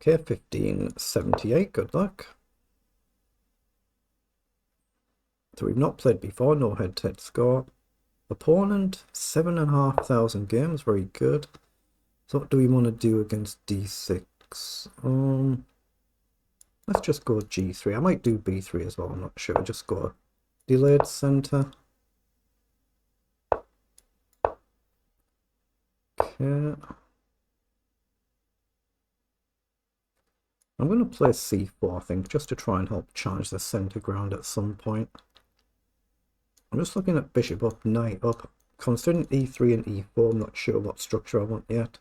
Okay, 1578, good luck. So we've not played before, no head-to-head score. Opponent, 7,500 games, very good. So what do we want to do against d6? Let's just go g3. I might do b3 as well, I'm not sure. Just go delayed center. Okay. I'm going to play c4, I think, just to try and help challenge the center ground at some point. I'm just looking at bishop up, knight up. Considering e3 and e4, I'm not sure what structure I want yet.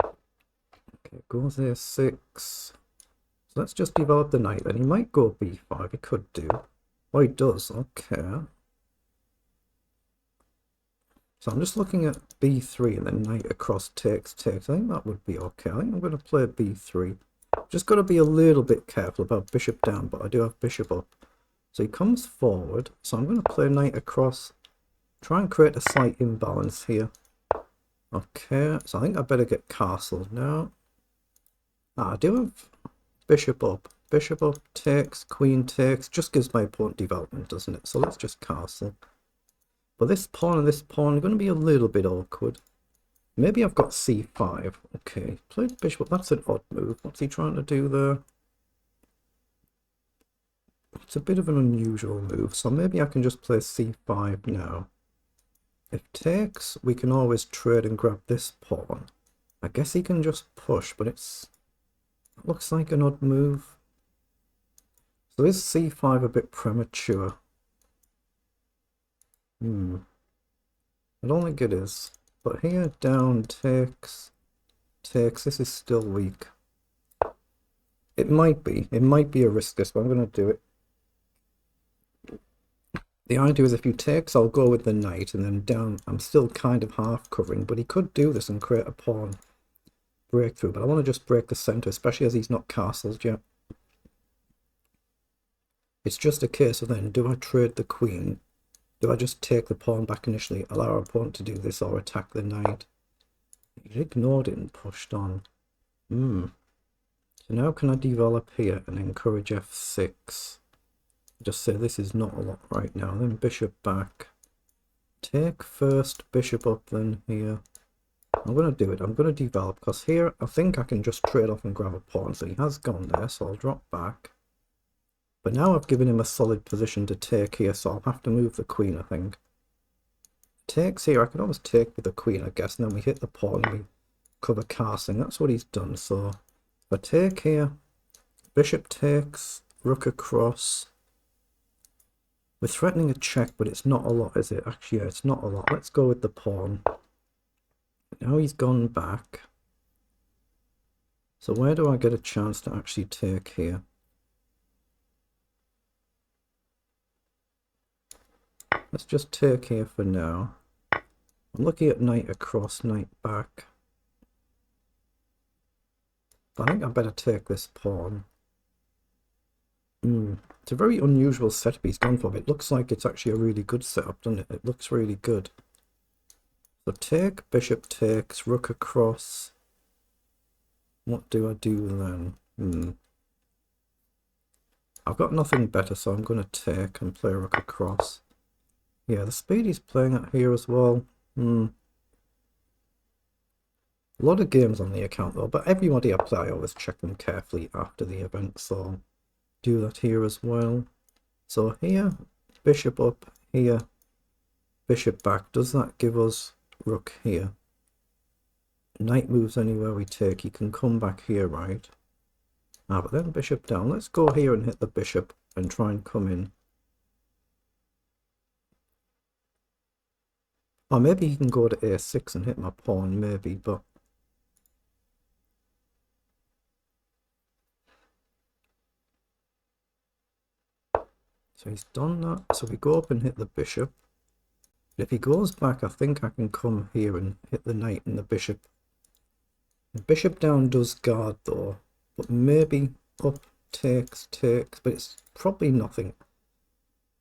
Okay, goes a6. So let's just develop the knight then. He might go b5, he could do. Oh, he does, okay. So I'm just looking at b3 and then knight across takes. I think that would be okay. I think I'm going to play b3. Just got to be a little bit careful about bishop down, but I do have bishop up. So he comes forward. So I'm going to play knight across. Try and create a slight imbalance here. Okay, so I think I better get castled now. I do have bishop up. Bishop up takes, queen takes. Just gives my opponent development, doesn't it? So let's just castle. But this pawn and this pawn are going to be a little bit awkward. Maybe I've got c5. Okay, played bishop. That's an odd move. What's he trying to do there? It's a bit of an unusual move. So maybe I can just play c5 now. If takes, we can always trade and grab this pawn. I guess he can just push, but it looks like an odd move. So is c5 a bit premature? I don't think it is. But here, down, takes. This is still weak. It might be a risk this, but I'm going to do it. The idea is if you takes, I'll go with the knight, and then down, I'm still kind of half covering, but he could do this and create a pawn breakthrough, but I want to just break the center, especially as he's not castled yet. It's just a case of then, do I trade the queen? Do I just take the pawn back initially, allow our opponent to do this, or attack the knight? He ignored it and pushed on. So now can I develop here and encourage f6? Just say this is not a lot right now. Then bishop back. Take first, bishop up, then here. I'm going to do it. I'm going to develop, because here I think I can just trade off and grab a pawn. So he has gone there, so I'll drop back. But now I've given him a solid position to take here, so I'll have to move the queen, I think. Takes here, I can always take with the queen, I guess, and then we hit the pawn and we cover castling. That's what he's done. So if I take here, bishop takes, rook across. We're threatening a check, but it's not a lot, is it? Actually, yeah, it's not a lot. Let's go with the pawn. Now he's gone back. So where do I get a chance to actually take here? Let's just take here for now. I'm looking at knight across, knight back. But I think I better take this pawn. It's a very unusual setup he's gone for, but it looks like it's actually a really good setup, doesn't it? It looks really good. So take, bishop takes, rook across. What do I do then? I've got nothing better, so I'm going to take and play rook across. Yeah, the speed he's playing at here as well. A lot of games on the account though, but everybody I play, I always check them carefully after the event, so do that here as well. So here, bishop up, here, bishop back. Does that give us rook here? Knight moves anywhere we take. He can come back here, right? But then bishop down. Let's go here and hit the bishop and try and come in. Or maybe he can go to a6 and hit my pawn, maybe, but so he's done that. So we go up and hit the bishop. But if he goes back, I think I can come here and hit the knight and the bishop. The bishop down does guard though, but maybe up takes, but it's probably nothing.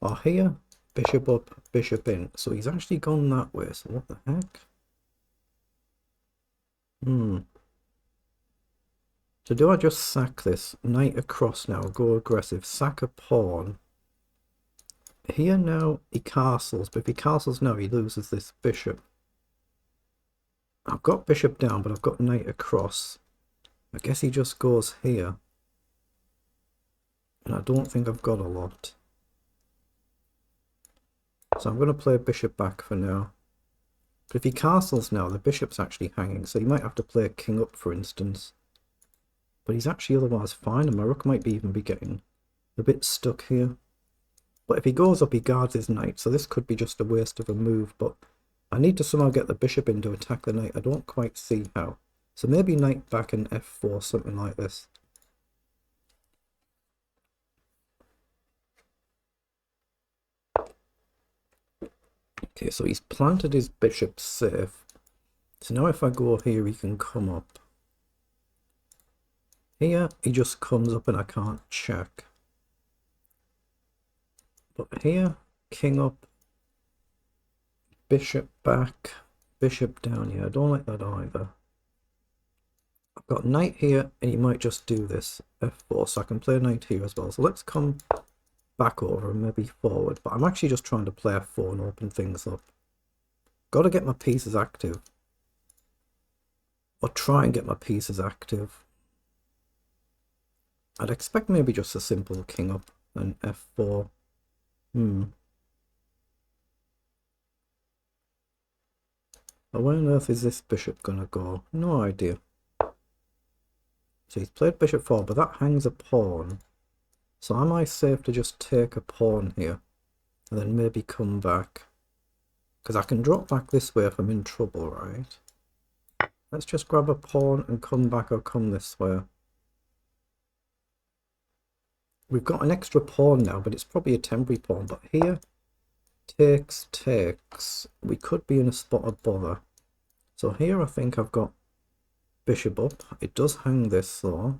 Or here, bishop up, bishop in. So he's actually gone that way. So what the heck? So do I just sack this? Knight across now, go aggressive, sack a pawn. Here now, he castles, but if he castles now, he loses this bishop. I've got bishop down, but I've got knight across. I guess he just goes here. And I don't think I've got a lot. So I'm going to play bishop back for now. But if he castles now, the bishop's actually hanging, so he might have to play king up, for instance. But he's actually otherwise fine, and my rook might even be getting a bit stuck here. But if he goes up, he guards his knight, so this could be just a waste of a move, but I need to somehow get the bishop in to attack the knight. I don't quite see how. So maybe knight back in f4, something like this. Okay, so he's planted his bishop safe. So now if I go here, he can come up. Here, he just comes up and I can't check. But here, king up, bishop back, bishop down. Yeah, I don't like that either. I've got knight here, and he might just do this, f4, so I can play knight here as well. So let's come back over and maybe forward. But I'm actually just trying to play f4 and open things up. Got to get my pieces active. Or try and get my pieces active. I'd expect maybe just a simple king up and f4. But where on earth is this bishop gonna go? No idea. So he's played bishop 4, but that hangs a pawn. So am I safe to just take a pawn here? And then maybe come back? Because I can drop back this way if I'm in trouble, right? Let's just grab a pawn and come back or come this way. We've got an extra pawn now, but it's probably a temporary pawn. But here, takes. We could be in a spot of bother. So here I think I've got bishop up. It does hang this though.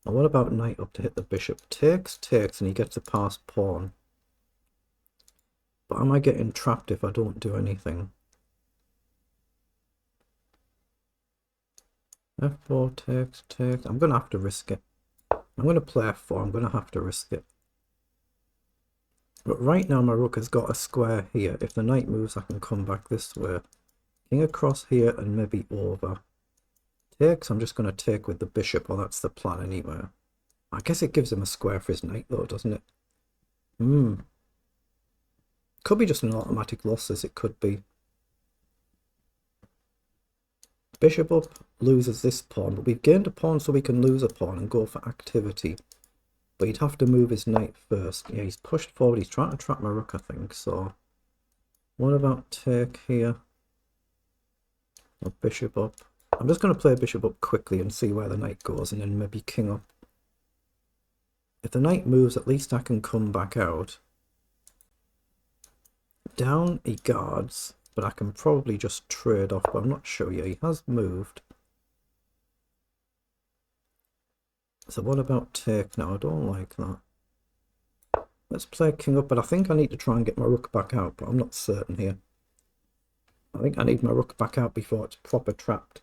And what about knight up to hit the bishop? Takes, and he gets a passed pawn. But am I getting trapped if I don't do anything? f4, takes. I'm going to have to risk it. I'm going to play f4. I'm going to have to risk it. But right now my rook has got a square here. If the knight moves, I can come back this way. King across here and maybe over. Takes, I'm just going to take with the bishop. Well, that's the plan anyway. I guess it gives him a square for his knight though, doesn't it? Could be just an automatic loss, as it could be. Bishop up, loses this pawn, but we've gained a pawn so we can lose a pawn and go for activity. But he'd have to move his knight first. Yeah, he's pushed forward. He's trying to trap my rook, I think. So, what about take here? Or bishop up? I'm just going to play bishop up quickly and see where the knight goes, and then maybe king up. If the knight moves, at least I can come back out. Down he guards, but I can probably just trade off, but I'm not sure yet. He has moved. So what about take now? I don't like that. Let's play king up, but I think I need to try and get my rook back out, but I'm not certain here. I think I need my rook back out before it's proper trapped.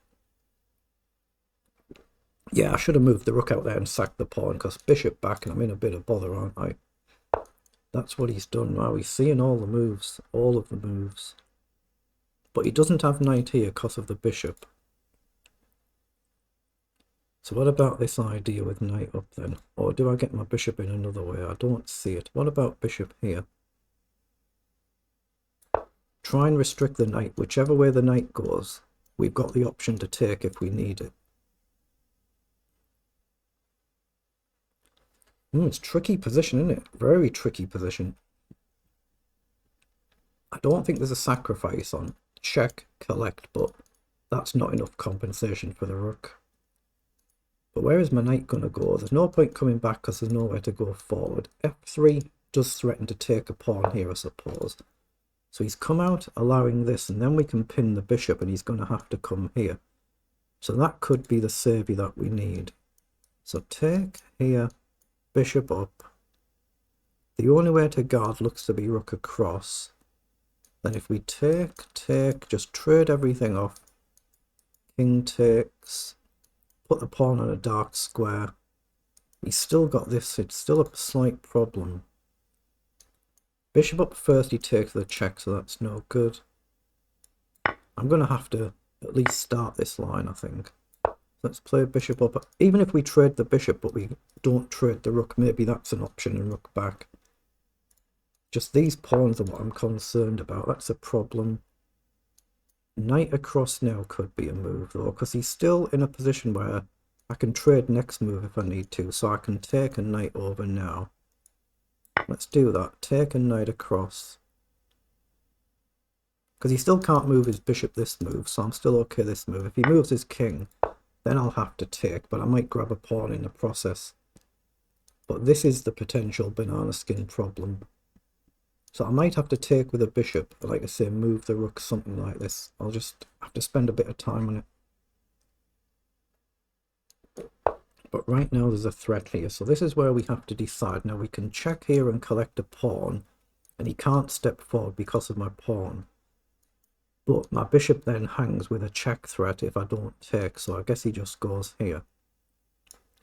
Yeah, I should have moved the rook out there and sacked the pawn, because bishop back and I'm in a bit of bother, aren't I? That's what he's done. Wow, he's seeing all the moves, all of the moves. But he doesn't have knight here because of the bishop. So what about this idea with knight up then? Or do I get my bishop in another way? I don't see it. What about bishop here? Try and restrict the knight. Whichever way the knight goes, we've got the option to take if we need it. It's a tricky position, isn't it? Very tricky position. I don't think there's a sacrifice on check, collect, but that's not enough compensation for the rook. But where is my knight going to go? There's no point coming back because there's nowhere to go forward. f3 does threaten to take a pawn here, I suppose. So he's come out, allowing this, and then we can pin the bishop, and he's going to have to come here. So that could be the saviour that we need. So take here, bishop up. The only way to guard looks to be rook across. Then if we take, just trade everything off. King takes. Put the pawn on a dark square. He's still got this. It's still a slight problem. Bishop up first, he takes the check, so that's no good. I'm going to have to at least start this line, I think. Let's play bishop up. Even if we trade the bishop, but we don't trade the rook, maybe that's an option, and rook back. Just these pawns are what I'm concerned about. That's a problem. Knight across now could be a move, though, because he's still in a position where I can trade next move if I need to, so I can take a knight over now. Let's do that. Take a knight across. Because he still can't move his bishop this move, so I'm still okay this move. If he moves his king, then I'll have to take, but I might grab a pawn in the process. But this is the potential banana skin problem. So I might have to take with a bishop, like I say, move the rook, something like this. I'll just have to spend a bit of time on it. But right now there's a threat here, so this is where we have to decide. Now we can check here and collect a pawn, and he can't step forward because of my pawn. But my bishop then hangs with a check threat if I don't take, so I guess he just goes here.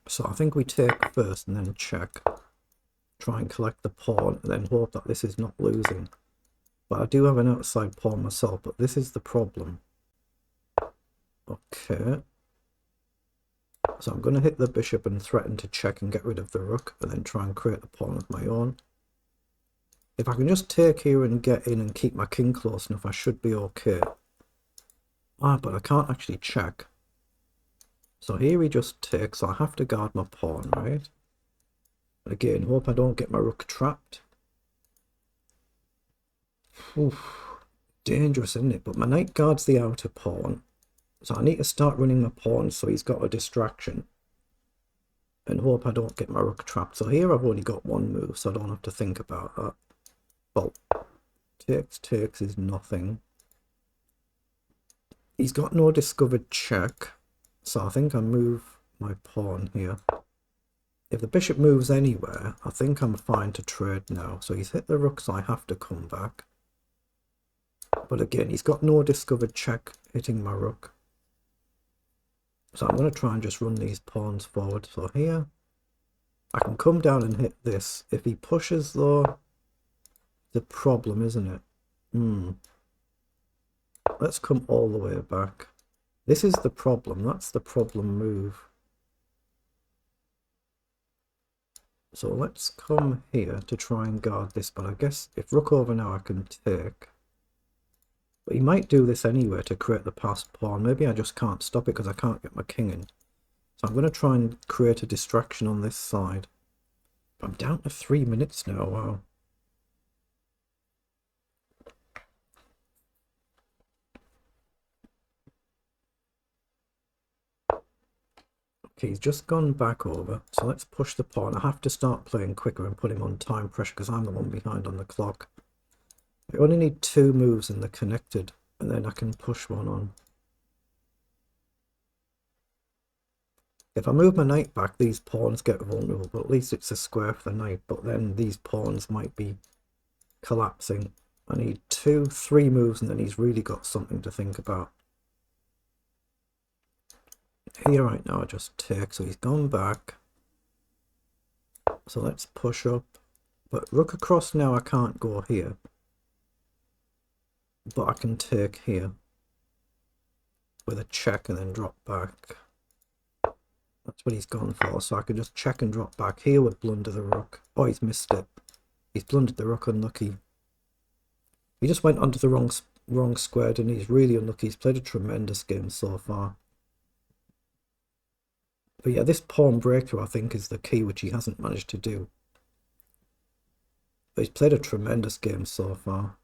So I think we take first and then check. Try and collect the pawn and then hope that this is not losing. But I do have an outside pawn myself, but this is the problem. Okay. So I'm going to hit the bishop and threaten to check and get rid of the rook, and then try and create a pawn of my own. If I can just take here and get in and keep my king close enough, I should be okay. Ah, but I can't actually check. So here he just takes, so I have to guard my pawn, right? Again, hope I don't get my rook trapped. Oof, dangerous, isn't it? But my knight guards the outer pawn. So I need to start running my pawn so he's got a distraction. And hope I don't get my rook trapped. So here I've only got one move, so I don't have to think about that. Well, takes is nothing. He's got no discovered check. So I think I move my pawn here. If the bishop moves anywhere, I think I'm fine to trade now. So he's hit the rook, so I have to come back. But again, he's got no discovered check hitting my rook. So I'm going to try and just run these pawns forward. So here, I can come down and hit this. If he pushes though, the problem, isn't it? Let's come all the way back. This is the problem. That's the problem move. So let's come here to try and guard this. But I guess if rook over now, I can take. But he might do this anyway to create the passed pawn. Maybe I just can't stop it because I can't get my king in. So I'm going to try and create a distraction on this side. But I'm down to 3 minutes now. Wow. Okay, he's just gone back over. So let's push the pawn. I have to start playing quicker and put him on time pressure because I'm the one behind on the clock. I only need 2 moves and they're connected. And then I can push one on. If I move my knight back, these pawns get vulnerable. But at least it's a square for the knight. But then these pawns might be collapsing. I need 2, 3 moves and then he's really got something to think about. Here right now I just take, so he's gone back. So let's push up. But rook across now I can't go here. But I can take here. With a check and then drop back. That's what he's gone for. So I can just check and drop back. Here would blunder the rook. Oh, he's missed it. He's blundered the rook, unlucky. He just went onto the wrong square and he's really unlucky. He's played a tremendous game so far. But yeah, this pawn breakthrough I think is the key, which he hasn't managed to do. But he's played a tremendous game so far.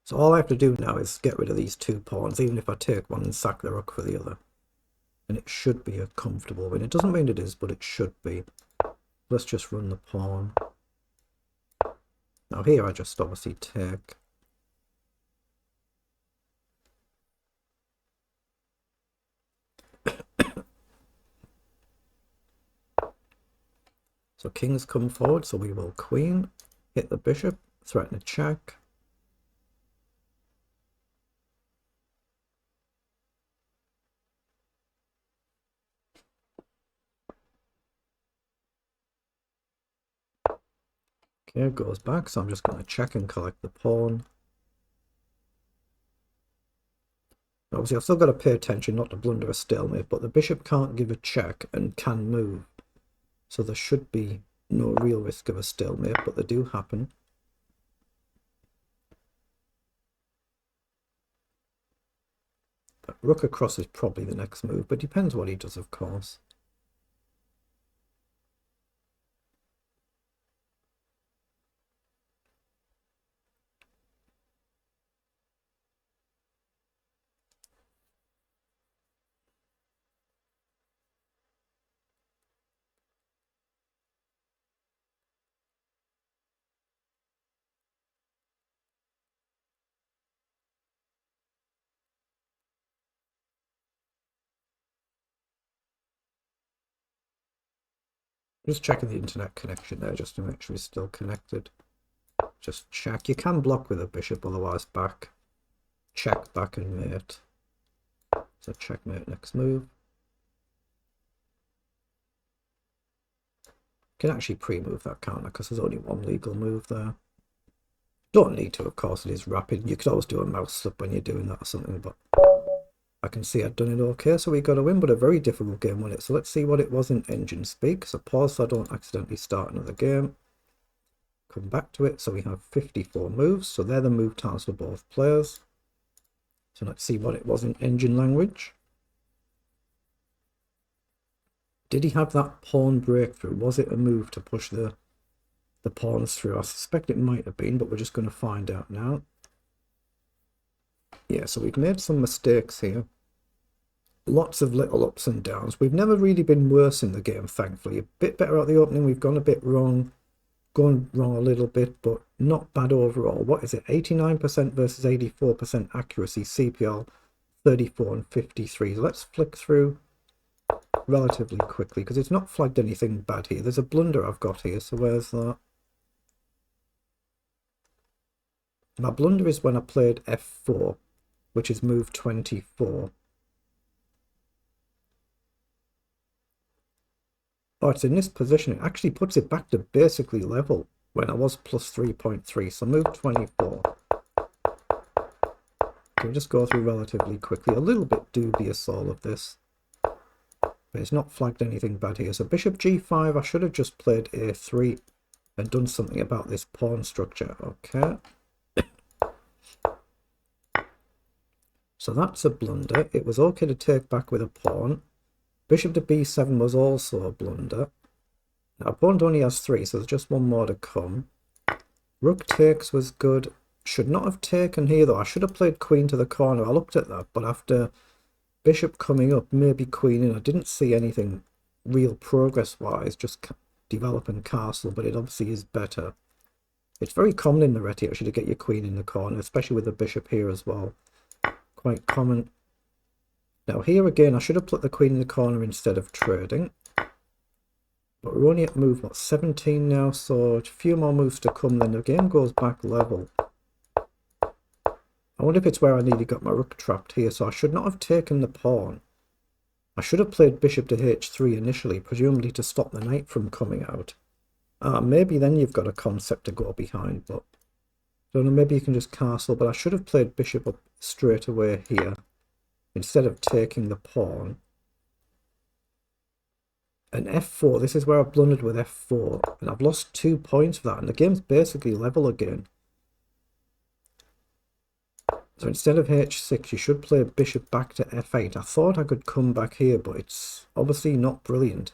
So all I have to do now is get rid of these 2 pawns, even if I take one and sack the rook for the other. And it should be a comfortable win. It doesn't mean it is, but it should be. Let's just run the pawn. Now here I just obviously take. So king's come forward, so we will queen, hit the bishop, threaten a check. Okay, goes back, so I'm just going to check and collect the pawn. Obviously, I've still got to pay attention not to blunder a stalemate, but the bishop can't give a check and can move. So there should be no real risk of a stalemate, but they do happen. But rook across is probably the next move, but depends what he does, of course. Just checking the internet connection there just to make sure it's still connected. Just check. You can block with a bishop, otherwise back. Check, back and mate. So checkmate, next move. Can actually pre-move that counter because there's only one legal move there. Don't need to, of course, it is rapid. You could always do a mouse slip when you're doing that or something, but I can see I'd done it okay, so we got a win, but a very difficult game, wasn't it? So let's see what it was in engine speak. So pause so I don't accidentally start another game. Come back to it. So we have 54 moves, so they're the move times for both players. So let's see what it was in engine language. Did he have that pawn breakthrough? Was it a move to push the pawns through? I suspect it might have been, but we're just going to find out now. Yeah, so we've made some mistakes here. Lots of little ups and downs. We've never really been worse in the game, thankfully. A bit better at the opening. We've gone a bit wrong. Gone wrong a little bit, but not bad overall. What is it? 89% versus 84% accuracy. CPL 34 and 53. So let's flick through relatively quickly because it's not flagged anything bad here. There's a blunder I've got here, so where's that? My blunder is when I played f4, which is move 24. Oh, it's in this position. It actually puts it back to basically level when I was plus 3.3. So move 24. Can we just go through relatively quickly? A little bit dubious, all of this. But it's not flagged anything bad here. So bishop g5, I should have just played a3 and done something about this pawn structure. Okay. So that's a blunder. It was okay to take back with a pawn. Bishop to b7 was also a blunder. Now opponent only has 3, so there's just one more to come. Rook takes was good. Should not have taken here though. I should have played queen to the corner. I looked at that, but after bishop coming up, maybe queen in, I didn't see anything real progress-wise, just developing castle, but it obviously is better. It's very common in the reti actually to get your queen in the corner, especially with the bishop here as well. Quite common. Now here again, I should have put the queen in the corner instead of trading. But we're only at move, what, 17 now, so a few more moves to come, then the game goes back level. I wonder if it's where I nearly got my rook trapped here, so I should not have taken the pawn. I should have played bishop to h3 initially, presumably to stop the knight from coming out. Maybe then you've got a concept to go behind, but I don't know, maybe you can just castle, but I should have played bishop up straight away here, instead of taking the pawn. And f4, this is where I've blundered with f4, and I've lost 2 points for that, and the game's basically level again. So instead of h6, you should play bishop back to f8. I thought I could come back here, but it's obviously not brilliant.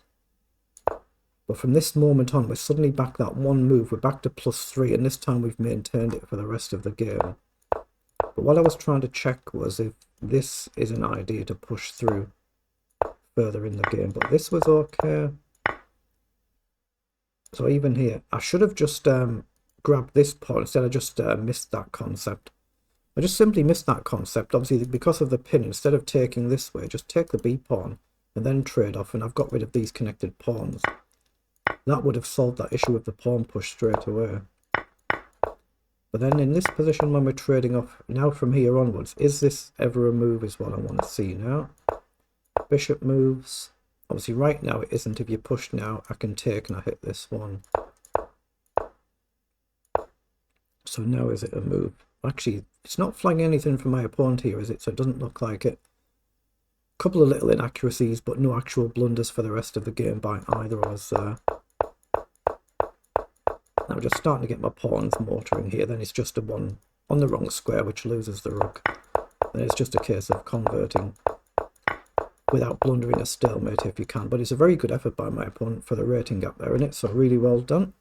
But from this moment on, we're suddenly back that one move. We're back to +3, and this time we've maintained it for the rest of the game. But what I was trying to check was if this is an idea to push through further in the game. But this was okay. So even here, I should have just grabbed this pawn instead of just missed that concept. I just simply missed that concept, obviously because of the pin. Instead of taking this way, just take the b pawn and then trade off, and I've got rid of these connected pawns. That would have solved that issue of the pawn push straight away. But then in this position when we're trading off, now from here onwards, is this ever a move is what I want to see now. Bishop moves. Obviously right now it isn't. If you push now, I can take and I hit this one. So now is it a move? Actually, it's not flagging anything from my opponent here, is it? So it doesn't look like it. A couple of little inaccuracies, but no actual blunders for the rest of the game by either of us there. Now I'm just starting to get my pawns motoring here. Then it's just a one on the wrong square, which loses the rook. Then it's just a case of converting without blundering a stalemate if you can. But it's a very good effort by my opponent for the rating gap there, isn't it? So really well done.